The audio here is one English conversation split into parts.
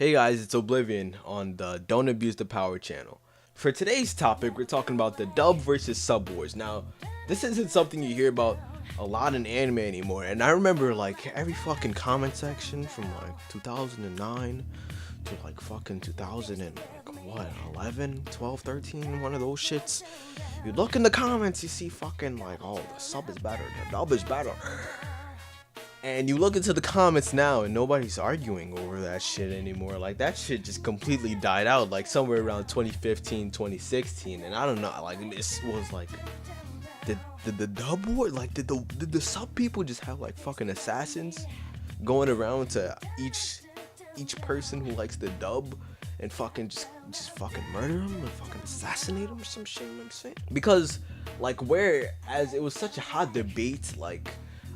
Hey guys, it's Oblivion on the Don't Abuse the Power channel. For today's topic, we're talking about the dub versus sub wars. Now, this isn't something you hear about a lot in anime anymore, and I remember like every fucking comment section from like 2009 to like fucking 2000 and like what, 11, 12, 13, one of those shits. You look in the comments, you see fucking like, oh, the sub is better, the dub is better. And you look into the comments now and nobody's arguing over that shit anymore. Like that shit just completely died out like somewhere around 2015, 2016. And I don't know, like this was like did the dub war, like did the sub people just have like fucking assassins going around to each person who likes the dub and fucking just fucking murder them and fucking assassinate them or some shit, you know what I'm saying? Because like whereas it was such a hot debate, like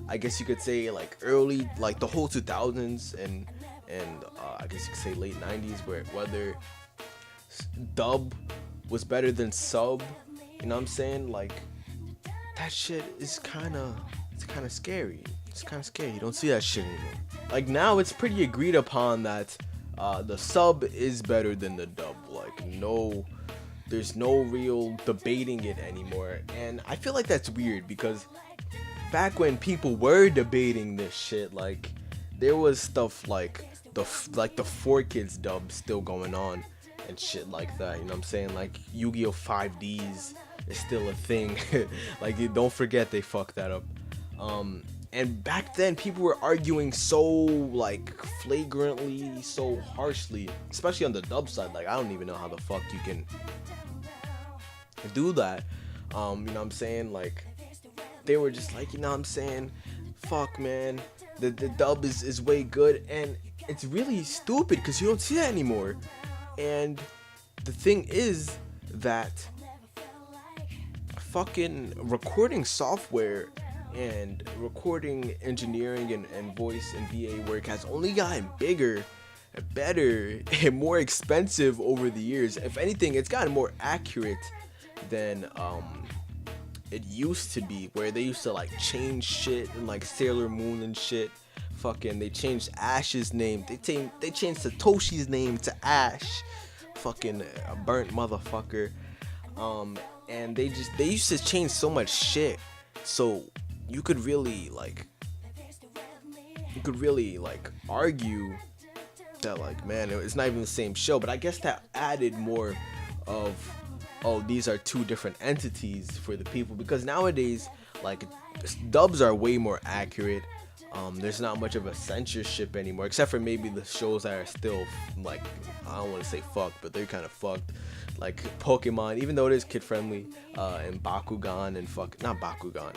I guess you could say like early, like the whole 2000s and I guess you could say late 90s, where whether dub was better than sub, you know what I'm saying? Like that shit is kind of scary. It's kind of scary. You don't see that shit anymore. Like now it's pretty agreed upon that the sub is better than the dub. Like there's no real debating it anymore, and I feel like that's weird because back when people were debating this shit, like there was stuff like the 4Kids dub still going on and shit like that, you know what I'm saying? Like Yu-Gi-Oh 5Ds is still a thing. Like don't forget they fucked that up. And back then people were arguing so like flagrantly, so harshly, especially on the dub side. Like I don't even know how the fuck you can do that. You know what I'm saying? Like they were just like, you know what I'm saying, fuck man, the dub is way good, and it's really stupid because you don't see that anymore. And the thing is that fucking recording software and recording engineering and voice and VA work has only gotten bigger, better, and more expensive over the years. If anything, it's gotten more accurate than it used to be, where they used to like change shit and like Sailor Moon and shit. Fucking they changed Ash's name. They changed Satoshi's name to Ash. Fucking a burnt motherfucker. And they used to change so much shit. So you could really like argue that like, man, it's not even the same show. But I guess that added more of, oh, these are two different entities for the people, because nowadays like dubs are way more accurate. There's not much of a censorship anymore, except for maybe the shows that are still like, I don't want to say fucked, but they're kind of fucked, like Pokemon, even though it is kid friendly, and Bakugan and not Bakugan,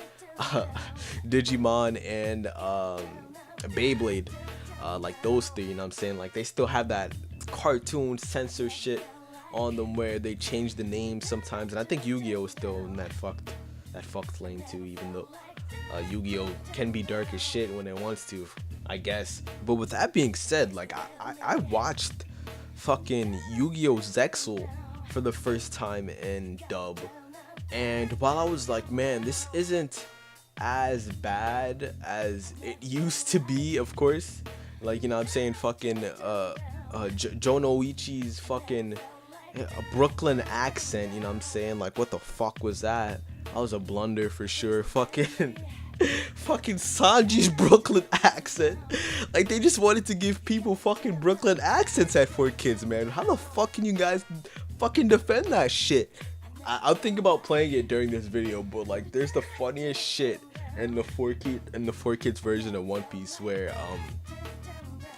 Digimon and Beyblade, like those three, you know what I'm saying? Like they still have that cartoon censor shit on them where they change the name sometimes, and I think Yu-Gi-Oh is still in that fucked lane too, even though Yu-Gi-Oh can be dark as shit when it wants to, I guess. But with that being said, like I watched fucking Yu-Gi-Oh Zexal for the first time in dub, and while I was like, man, this isn't as bad as it used to be, of course, like, you know what I'm saying, fucking Jonoichi's fucking a Brooklyn accent, you know what I'm saying? Like, what the fuck was that? That was a blunder for sure. Fucking Sanji's Brooklyn accent. Like, they just wanted to give people fucking Brooklyn accents at 4Kids, man. How the fuck can you guys fucking defend that shit? I'll think about playing it during this video, but like, there's the funniest shit in the 4Kids version of One Piece where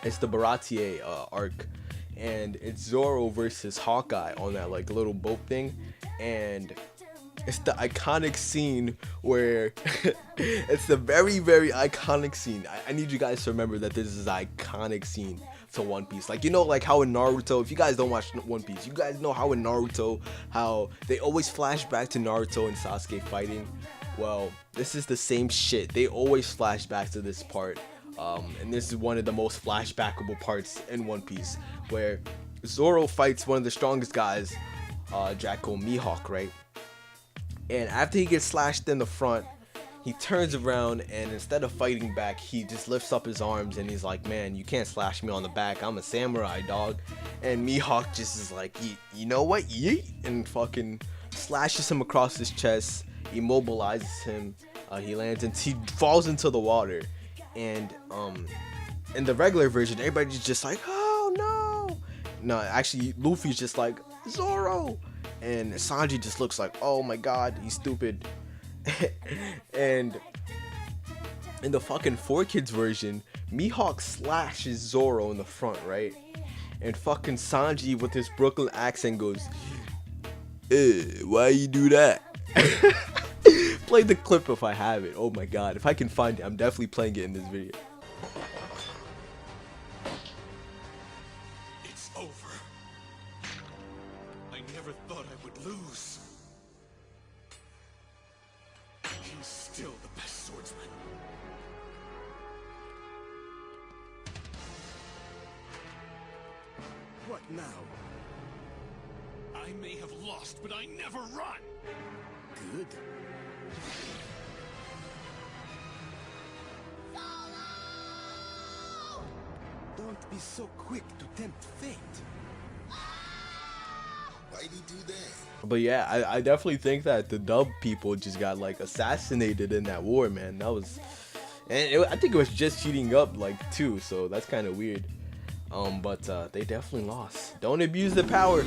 it's the Baratier arc, and it's Zoro versus Hawkeye on that like little boat thing, and it's the iconic scene where it's the very, very iconic scene. I need you guys to remember that this is an iconic scene to One Piece. Like, you know, like how in Naruto, if you guys don't watch One Piece, you guys know how in Naruto, how they always flash back to Naruto and Sasuke fighting. Well, this is the same shit. They always flash back to this part. And this is one of the most flashbackable parts in One Piece, where Zoro fights one of the strongest guys, Draco Mihawk, right? And after he gets slashed in the front, he turns around and instead of fighting back, he just lifts up his arms and he's like, man, you can't slash me on the back, I'm a samurai, dog. And Mihawk just is like, you know what, yeet, and fucking slashes him across his chest, immobilizes him. He lands and he falls into the water. And in the regular version, everybody's just like, oh no. No, actually Luffy's just like, Zoro. And Sanji just looks like, oh my god, he's stupid. And in the fucking 4Kids version, Mihawk slashes Zoro in the front, right? And fucking Sanji with his Brooklyn accent goes, why you do that? Play the clip if I have it. Oh my god, if I can find it, I'm definitely playing it in this video. It's over. I never thought I would lose. He's still the best swordsman. What now? I may have lost, but I never run. Good. Don't be so quick to tempt fate. Why'd he do that? But yeah, I definitely think that the dub people just got like assassinated in that war, man. That was, and I think it was just heating up like too, so that's kind of weird. But they definitely lost. Don't abuse the power.